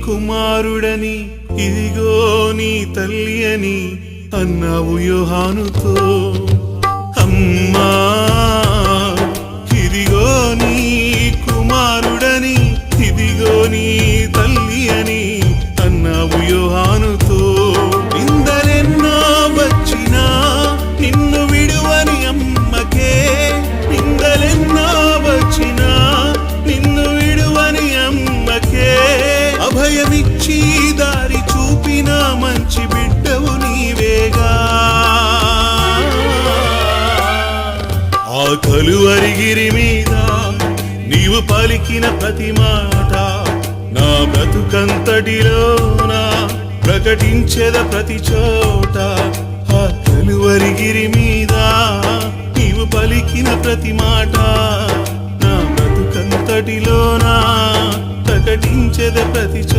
కుమారుడని ఇదిగో నీ తల్లి అని అన్నావు యోహానుతో. అమ్మా ఇదిగో నీ కుమారుడని ఇదిగో నీ తల్లి అని అన్నావు యోహానుతో. నిందలెన్నో వచ్చినా నిన్ను విడువని అమ్మకే, నిందలెన్నో వచ్చినా నిన్ను విడువని అమ్మకే, అభయమిచ్చి దారి చూపిన మంచి బిడ్డవు నీవేగా. ఆ కలువరిగిరి మీద నీవు పలికిన ప్రతి మాట నా బ్రతుకంతటిలోనా ప్రకటించేద ప్రతి చోట. ఆ కలువరిగిరి మీద నీవు పలికిన ప్రతి మాట నా బ్రతుకంతటిలోనా ప్రకటించేద ప్రతి చోట.